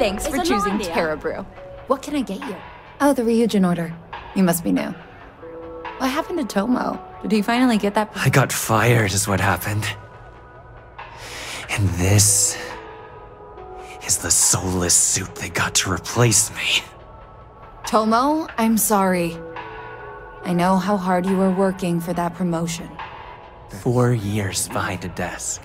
Thanks for choosing Terra Brew. What can I get you? Oh, the Ryujin order. You must be new. What happened to Tomo? Did he finally get that? I got fired is what happened. And this is the soulless suit they got to replace me. Tomo, I'm sorry. I know how hard you were working for that promotion. 4 years behind a desk,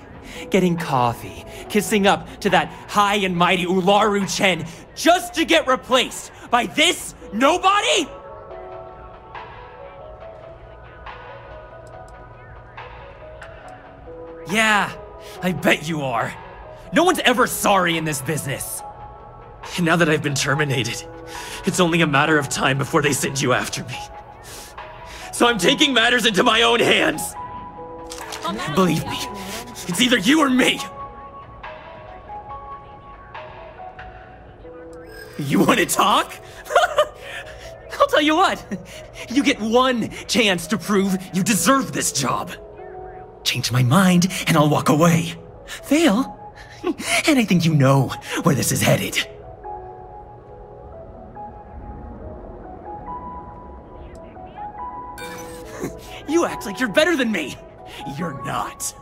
getting coffee, kissing up to that high and mighty Ularu Chen, just to get replaced by this nobody? Yeah, I bet you are. No one's ever sorry in this business. And now that I've been terminated, it's only a matter of time before they send you after me. So I'm taking matters into my own hands. Believe me, it's either you or me. You want to talk? I'll tell you what. You get one chance to prove you deserve this job. Change my mind, and I'll walk away. Fail, and I think you know where this is headed. You act like you're better than me. You're not.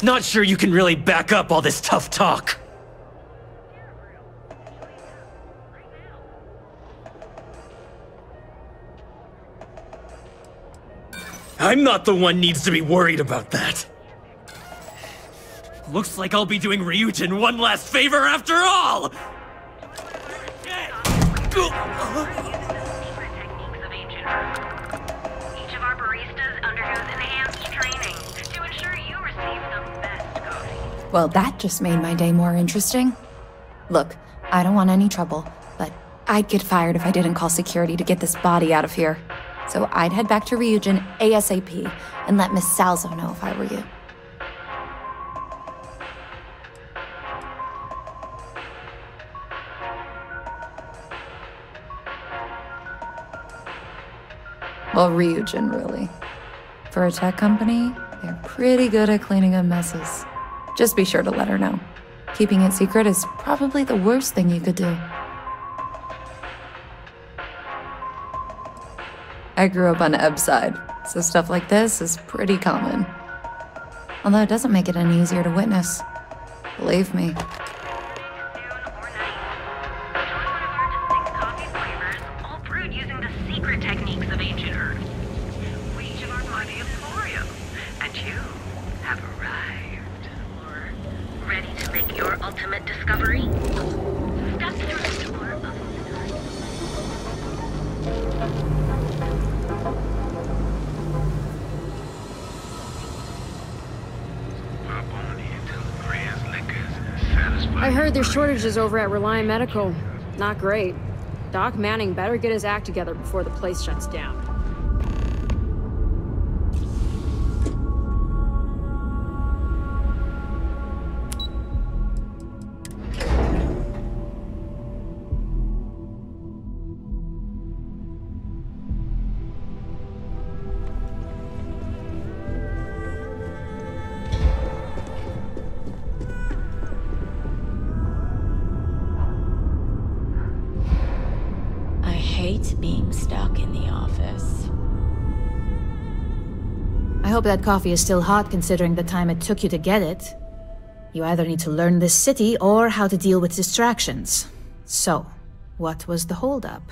Not sure you can really back up all this tough talk. I'm not the one needs to be worried about that. Looks like I'll be doing Ryujin one last favor after all! Each of our baristas undergoes enhanced training to ensure you receive the best coffee. Well, that just made my day more interesting. Look, I don't want any trouble, but I'd get fired if I didn't call security to get this body out of here. So I'd head back to Ryujin ASAP and let Miss Salzo know if I were you. Well, Ryujin, really. For a tech company, they're pretty good at cleaning up messes. Just be sure to let her know. Keeping it secret is probably the worst thing you could do. I grew up on Eb's side, so stuff like this is pretty common. Although it doesn't make it any easier to witness. Believe me. I heard there's shortages over at Reliant Medical. Not great. Doc Manning better get his act together before the place shuts down. Being stuck in the office. I hope that coffee is still hot considering the time it took you to get it. You either need to learn this city or how to deal with distractions. So, what was the holdup?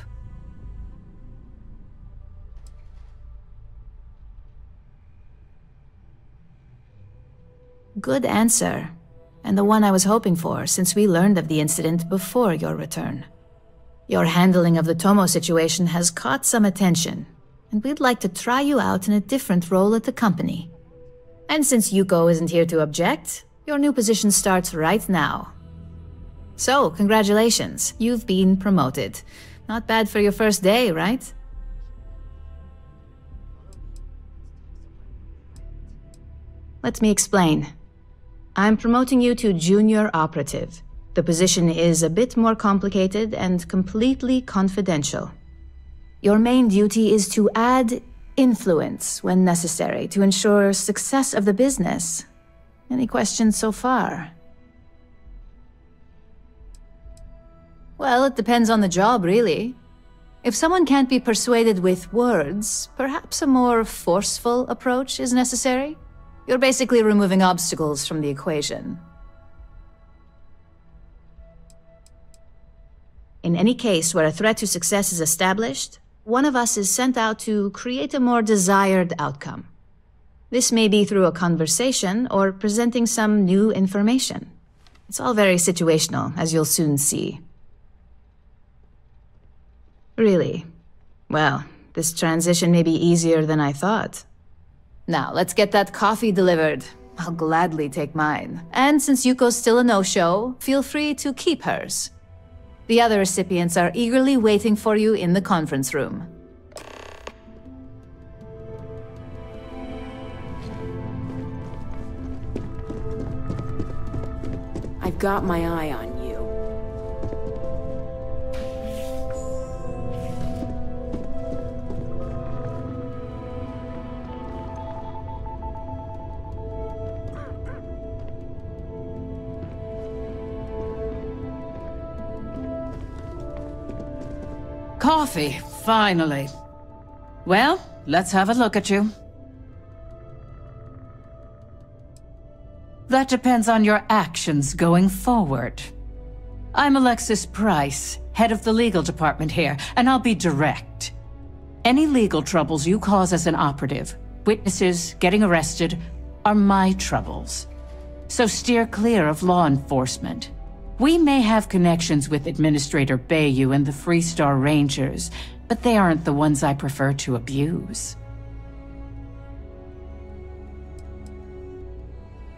Good answer, and the one I was hoping for since we learned of the incident before your return. Your handling of the Tomo situation has caught some attention, and we'd like to try you out in a different role at the company. And since Yuko isn't here to object, your new position starts right now. So, congratulations, you've been promoted. Not bad for your first day, right? Let me explain. I'm promoting you to junior operative. The position is a bit more complicated and completely confidential. Your main duty is to add influence when necessary to ensure success of the business. Any questions so far? Well, it depends on the job, really. If someone can't be persuaded with words, perhaps a more forceful approach is necessary. You're basically removing obstacles from the equation. In any case where a threat to success is established, one of us is sent out to create a more desired outcome. This may be through a conversation or presenting some new information. It's all very situational, as you'll soon see. Really? Well, this transition may be easier than I thought. Now, let's get that coffee delivered. I'll gladly take mine. And since Yuko's still a no-show, feel free to keep hers. The other recipients are eagerly waiting for you in the conference room. I've got my eye on you. Coffee, finally. Well, let's have a look at you. That depends on your actions going forward. I'm Alexis Price, head of the legal department here, and I'll be direct. Any legal troubles you cause as an operative, witnesses, getting arrested, are my troubles. So steer clear of law enforcement. We may have connections with Administrator Bayou and the Freestar Rangers, but they aren't the ones I prefer to abuse.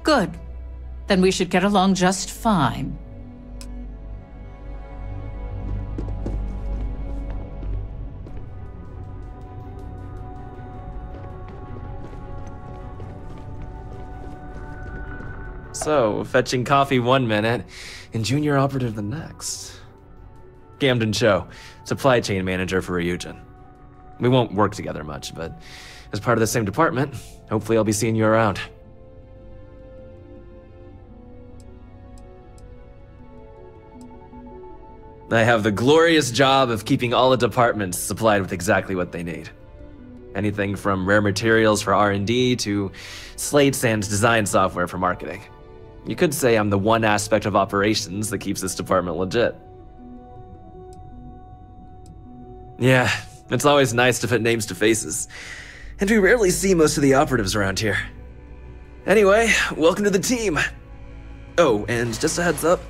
Good. Then we should get along just fine. So, fetching coffee one minute, and junior operative the next. Gamden Cho, supply chain manager for Ryujin. We won't work together much, but as part of the same department, hopefully I'll be seeing you around. I have the glorious job of keeping all the departments supplied with exactly what they need. Anything from rare materials for R&D to slates and design software for marketing. You could say I'm the one aspect of operations that keeps this department legit. Yeah, it's always nice to put names to faces. And we rarely see most of the operatives around here. Anyway, welcome to the team. Oh, and just a heads up,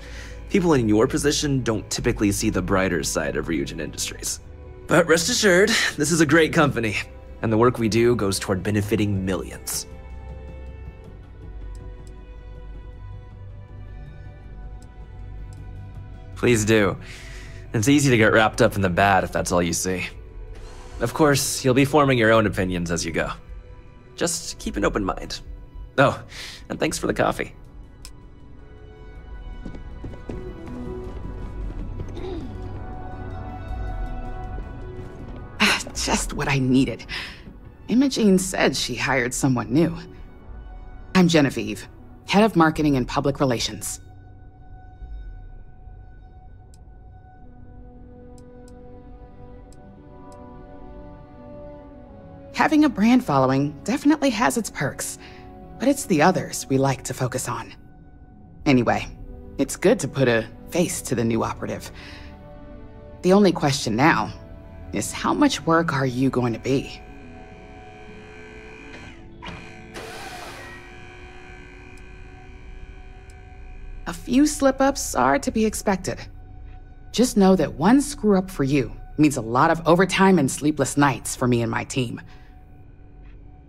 people in your position don't typically see the brighter side of Ryujin Industries. But rest assured, this is a great company, and the work we do goes toward benefiting millions. Please do. It's easy to get wrapped up in the bad if that's all you see. Of course, you'll be forming your own opinions as you go. Just keep an open mind. Oh, and thanks for the coffee. Just what I needed. Imogene said she hired someone new. I'm Genevieve, head of marketing and public relations. Having a brand following definitely has its perks, but it's the others we like to focus on. Anyway, it's good to put a face to the new operative. The only question now is how much work are you going to be? A few slip-ups are to be expected. Just know that one screw-up for you means a lot of overtime and sleepless nights for me and my team.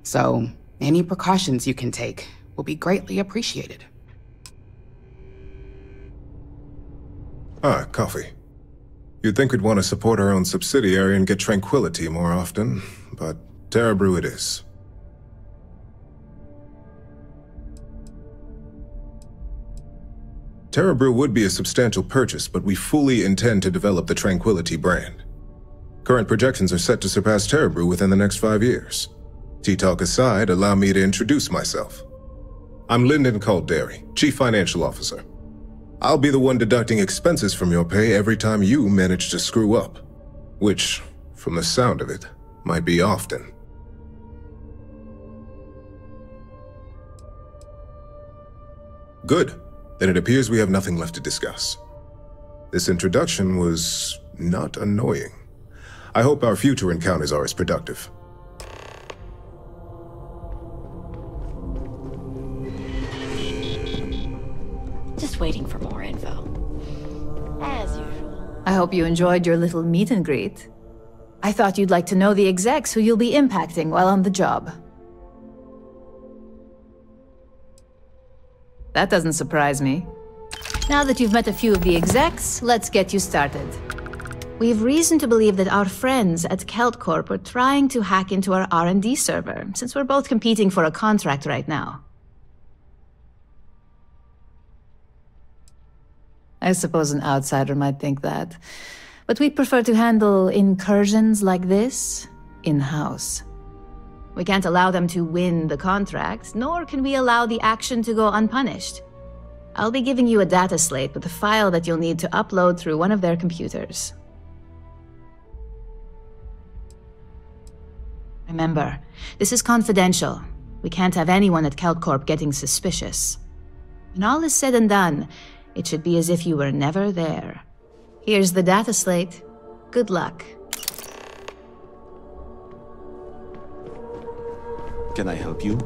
So, any precautions you can take will be greatly appreciated. Ah, coffee. You'd think we'd want to support our own subsidiary and get tranquility more often, but Terra Brew it is. Terra Brew would be a substantial purchase, but we fully intend to develop the Tranquility brand. Current projections are set to surpass Terebrew within the next 5 years. Tea-talk aside, allow me to introduce myself. I'm Lyndon Calderi, Chief Financial Officer. I'll be the one deducting expenses from your pay every time you manage to screw up. Which, from the sound of it, might be often. Good. Then it appears we have nothing left to discuss. This introduction was not annoying. I hope our future encounters are as productive. Just waiting for more info. As usual. I hope you enjoyed your little meet and greet. I thought you'd like to know the execs who you'll be impacting while on the job. That doesn't surprise me. Now that you've met a few of the execs, let's get you started. We've reason to believe that our friends at Kelt Corp are trying to hack into our R&D server, since we're both competing for a contract right now. I suppose an outsider might think that, but we'd prefer to handle incursions like this in-house. We can't allow them to win the contract, nor can we allow the action to go unpunished. I'll be giving you a data slate with a file that you'll need to upload through one of their computers. Remember, this is confidential. We can't have anyone at Kelt Corp getting suspicious. When all is said and done, it should be as if you were never there. Here's the data slate. Good luck. Can I help you?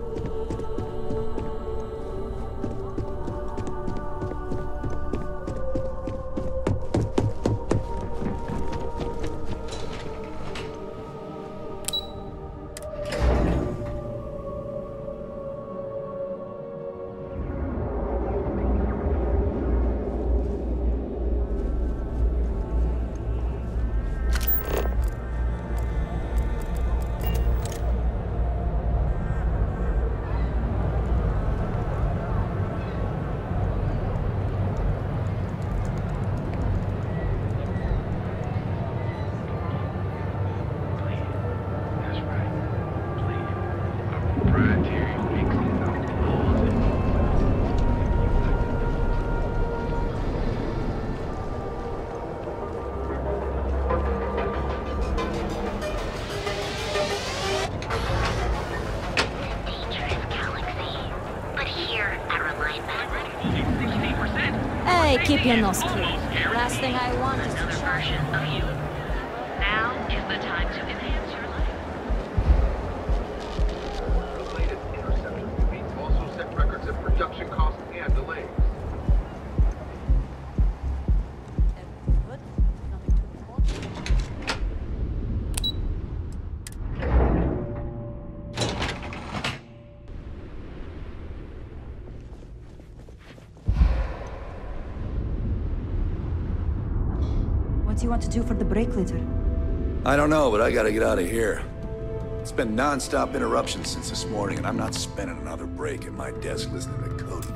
Keep your nose clean. Last thing I want is another version of you. Now is the time to enhance your life. The latest interception repeats also set records of production costs and delays. What do you want to do for the break later? I don't know, but I gotta get out of here. It's been non-stop interruptions since this morning, and I'm not spending another break at my desk listening to coding.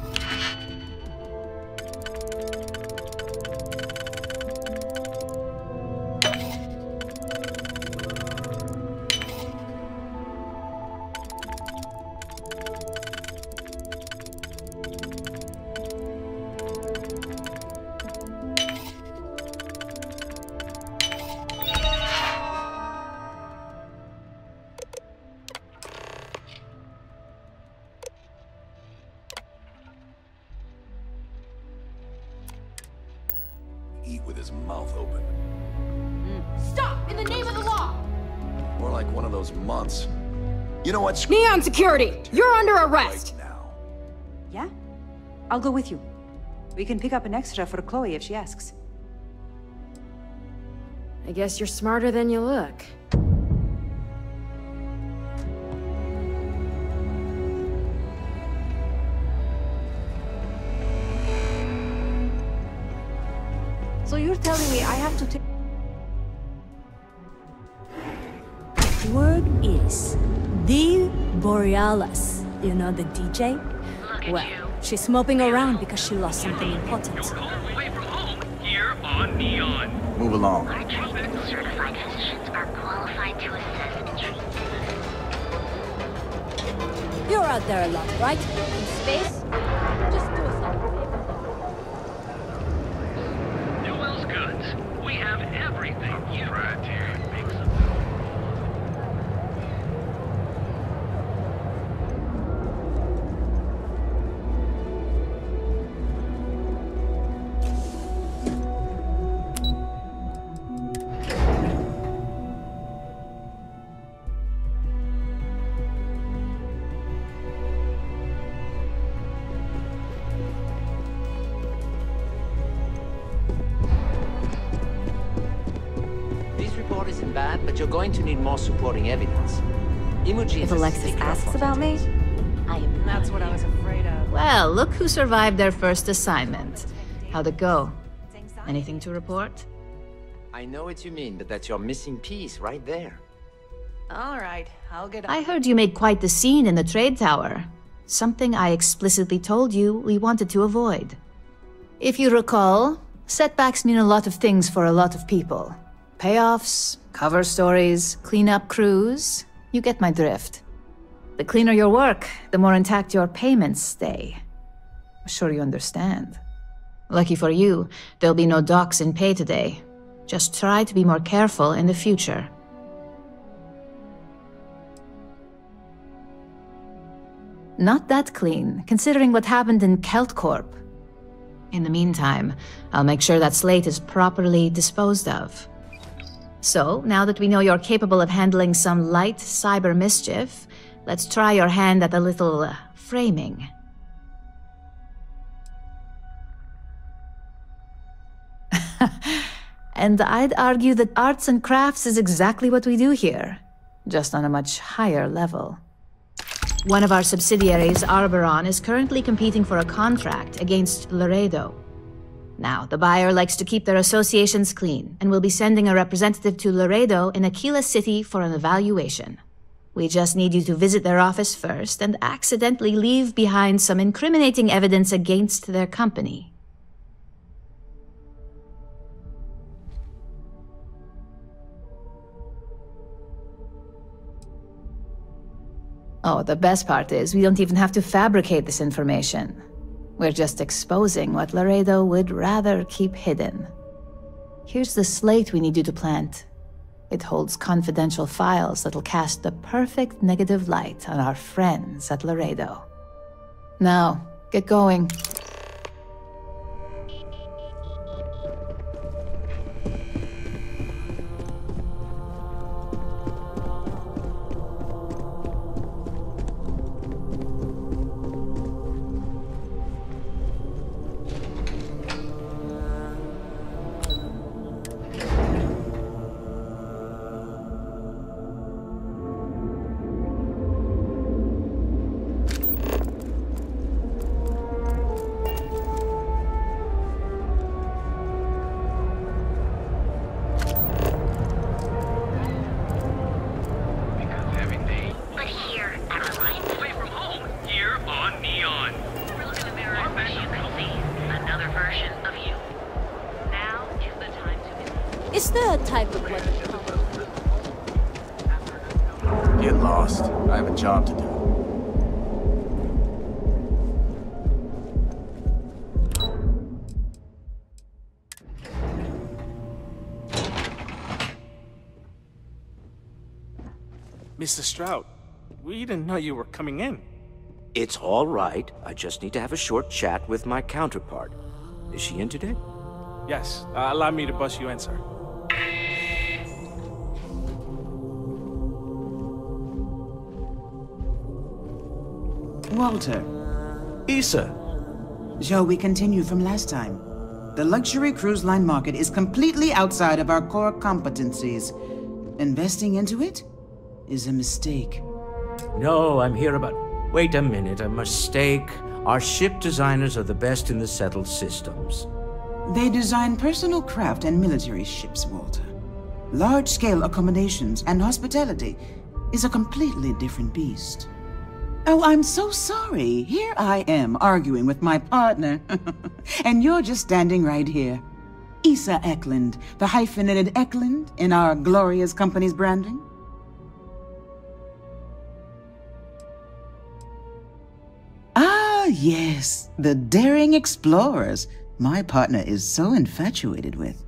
Eat with his mouth open. Stop! In the name of the law! More like one of those months. You know what? Neon Security! You're under arrest! Right now. Yeah? I'll go with you. We can pick up an extra for Chloe if she asks. I guess you're smarter than you look. So you're telling me I have to take... Word is, the Borealis, you know the DJ? Well, she's moping around because she lost something important. You're home away from home, here on Neon. Move along. Our trained certified physicians are You're out there a lot, right? In space? Just do something. Newell's Goods. We have everything you right here. But you're going to need more supporting evidence. If Alexis asks about me, I am. That's what I was afraid of. Well, look who survived their first assignment. How'd it go? Anything to report? I know what you mean, but that's your missing piece right there. All right, I'll get on. I heard you made quite the scene in the trade tower. Something I explicitly told you we wanted to avoid. If you recall, setbacks mean a lot of things for a lot of people. Payoffs, cover stories, cleanup crews. You get my drift. The cleaner your work, the more intact your payments stay. I'm sure you understand. Lucky for you, there'll be no docks in pay today. Just try to be more careful in the future. Not that clean, considering what happened in KeltCorp. In the meantime, I'll make sure that slate is properly disposed of. So, now that we know you're capable of handling some light cyber mischief, let's try your hand at a little framing. And I'd argue that arts and crafts is exactly what we do here, just on a much higher level. One of our subsidiaries, Arboron, is currently competing for a contract against Laredo. Now, the buyer likes to keep their associations clean, and will be sending a representative to Laredo in Aquila City for an evaluation. We just need you to visit their office first and accidentally leave behind some incriminating evidence against their company. Oh, the best part is we don't even have to fabricate this information. We're just exposing what Laredo would rather keep hidden. Here's the slate we need you to plant. It holds confidential files that'll cast the perfect negative light on our friends at Laredo. Now, get going. Is there a type of weapon? Get lost. I have a job to do. Mr. Stroud, we didn't know you were coming in. It's all right. I just need to have a short chat with my counterpart. Is she in today? Yes. Allow me to bust you in, sir. Walter. Issa. Shall we continue from last time? The luxury cruise line market is completely outside of our core competencies. Investing into it is a mistake. No, I'm here about... Wait a minute, a mistake. Our ship designers are the best in the settled systems. They design personal craft and military ships, Walter. Large-scale accommodations and hospitality is a completely different beast. Oh, I'm so sorry. Here I am arguing with my partner. And you're just standing right here. Issa Eklund, the hyphenated Eklund in our glorious company's branding. yes, the daring explorers my partner is so infatuated with.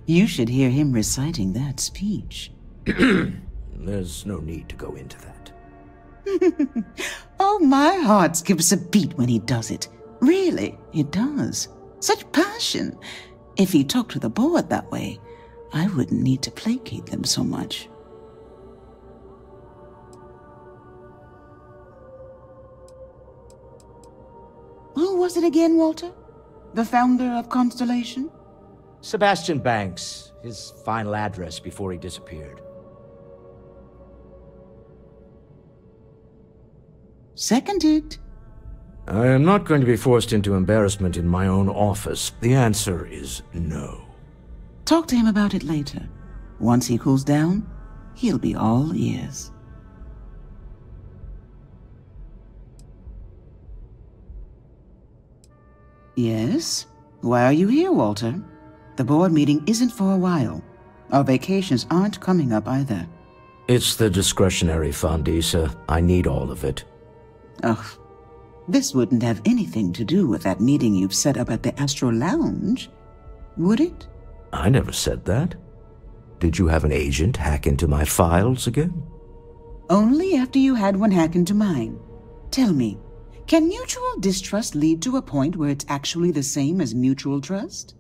You should hear him reciting that speech. There's no need to go into that. Oh, my heart skips a beat when he does it. Really, it does. Such passion. If he talked to the board that way, I wouldn't need to placate them so much. Who was it again, Walter? The founder of Constellation? Sebastian Banks, his final address before he disappeared. Seconded. I am not going to be forced into embarrassment in my own office. The answer is no. Talk to him about it later. Once he cools down, he'll be all ears. Yes? Why are you here, Walter? The board meeting isn't for a while. Our vacations aren't coming up either. It's the discretionary fund, Issa. I need all of it. Ugh. This wouldn't have anything to do with that meeting you've set up at the Astro Lounge, would it? I never said that. Did you have an agent hack into my files again? Only after you had one hack into mine. Tell me, can mutual distrust lead to a point where it's actually the same as mutual trust?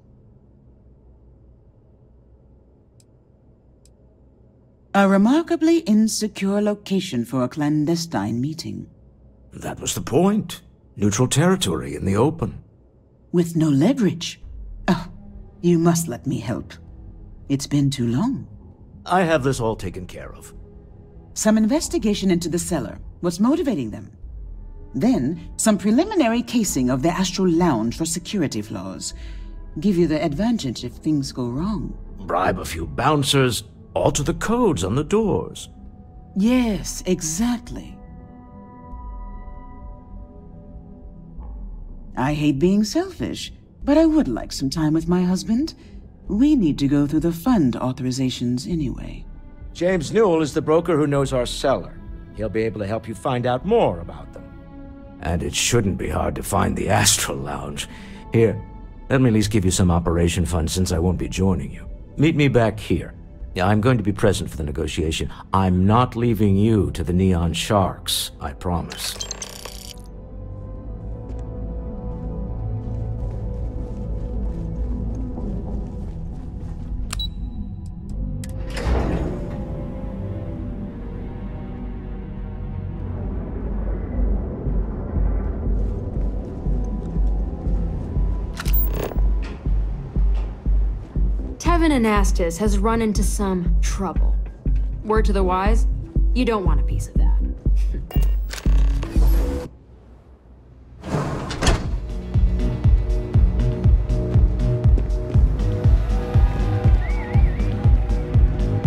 A remarkably insecure location for a clandestine meeting. That was the point. Neutral territory in the open. With no leverage. Oh, you must let me help. It's been too long. I have this all taken care of. Some investigation into the cellar. What's motivating them? Then, some preliminary casing of the Astral Lounge for security flaws. Give you the advantage if things go wrong. Bribe a few bouncers, alter the codes on the doors. Yes, exactly. I hate being selfish, but I would like some time with my husband. We need to go through the fund authorizations anyway. James Newell is the broker who knows our cellar. He'll be able to help you find out more about them. And it shouldn't be hard to find the Astral Lounge. Here, let me at least give you some operation funds since I won't be joining you. Meet me back here. I'm going to be present for the negotiation. I'm not leaving you to the Neon Sharks, I promise. Tevin Anastas has run into some trouble. Word to the wise, you don't want a piece of that.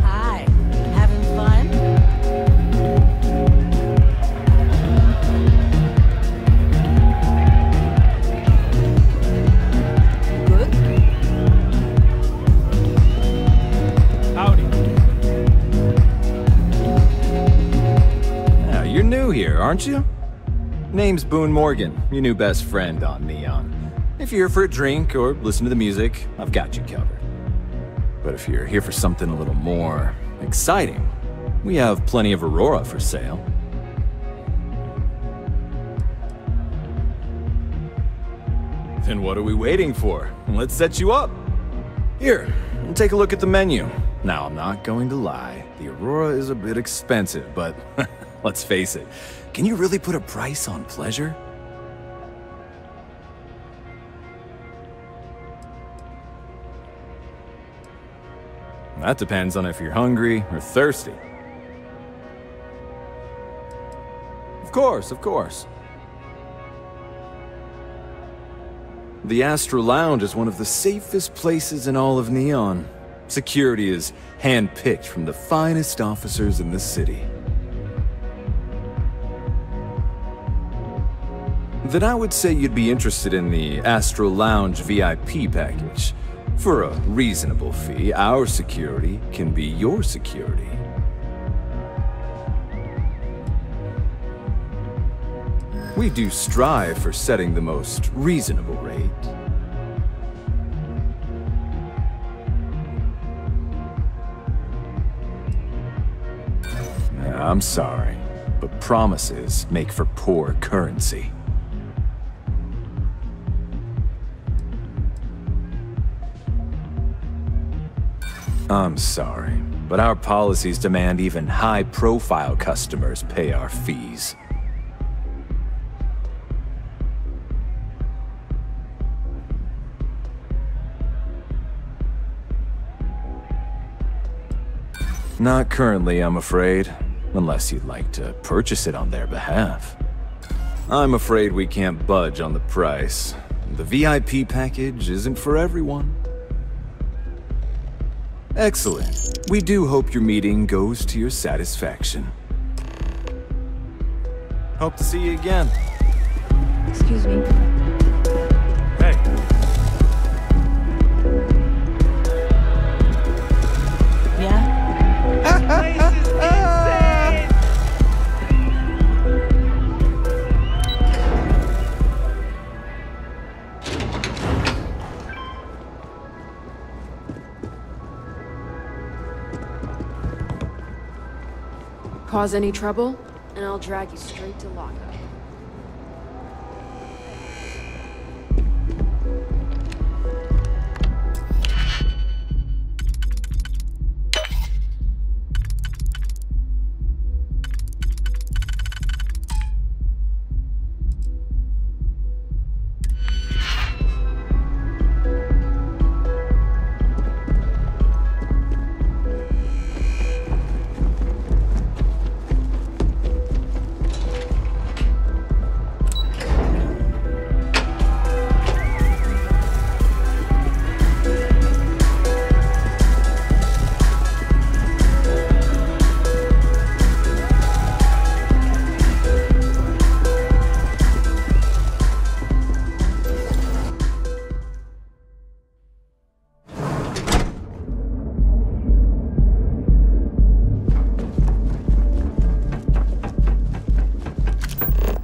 Hi, having fun? Good? Howdy. Now, you're new here, aren't you? Name's Boone Morgan, your new best friend on Neon. If you're here for a drink or listen to the music, I've got you covered. But if you're here for something a little more exciting, we have plenty of Aurora for sale. Then what are we waiting for? Let's set you up. Here, take a look at the menu. Now, I'm not going to lie. The Aurora is a bit expensive, but let's face it. Can you really put a price on pleasure? That depends on if you're hungry or thirsty. Of course, of course. The Astral Lounge is one of the safest places in all of Neon. Security is hand-picked from the finest officers in the city. Then I would say you'd be interested in the Astral Lounge VIP package. For a reasonable fee, our security can be your security. We do strive for setting the most reasonable rate. I'm sorry, but promises make for poor currency. I'm sorry, but our policies demand even high-profile customers pay our fees. Not currently, I'm afraid. Unless you'd like to purchase it on their behalf. I'm afraid we can't budge on the price. The VIP package isn't for everyone. Excellent. We do hope your meeting goes to your satisfaction. Hope to see you again. Excuse me. Hey. Yeah? Cause any trouble, and I'll drag you straight to lockup.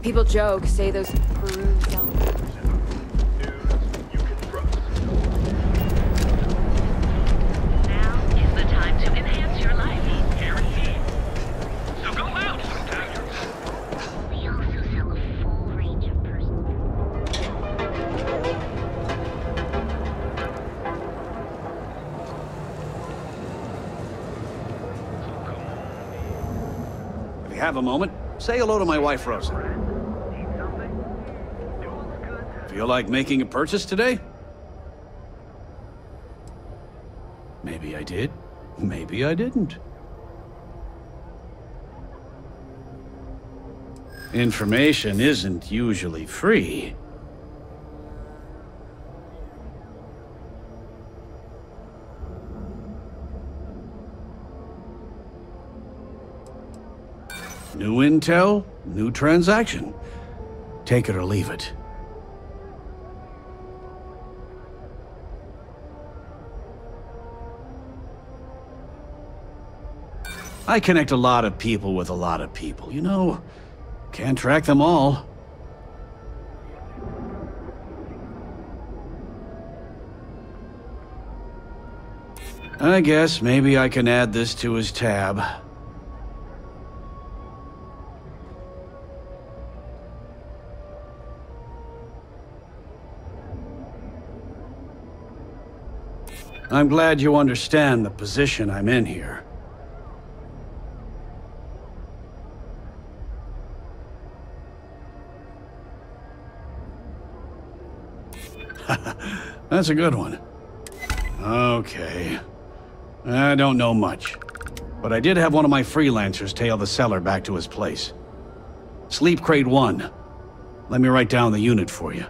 People joke, say those peruse elements. Now is the time to enhance your life. Guaranteed. So go out sometime. We also sell a full range of If you have a moment, say hello to my wife, Rosa. Feel like making a purchase today? Maybe I did. Maybe I didn't. Information isn't usually free. New intel, new transaction. Take it or leave it. I connect a lot of people with a lot of people, you know? Can't track them all. I guess maybe I can add this to his tab. I'm glad you understand the position I'm in here. That's a good one. Okay. I don't know much. But I did have one of my freelancers tail the seller back to his place. Sleep Crate 1. Let me write down the unit for you.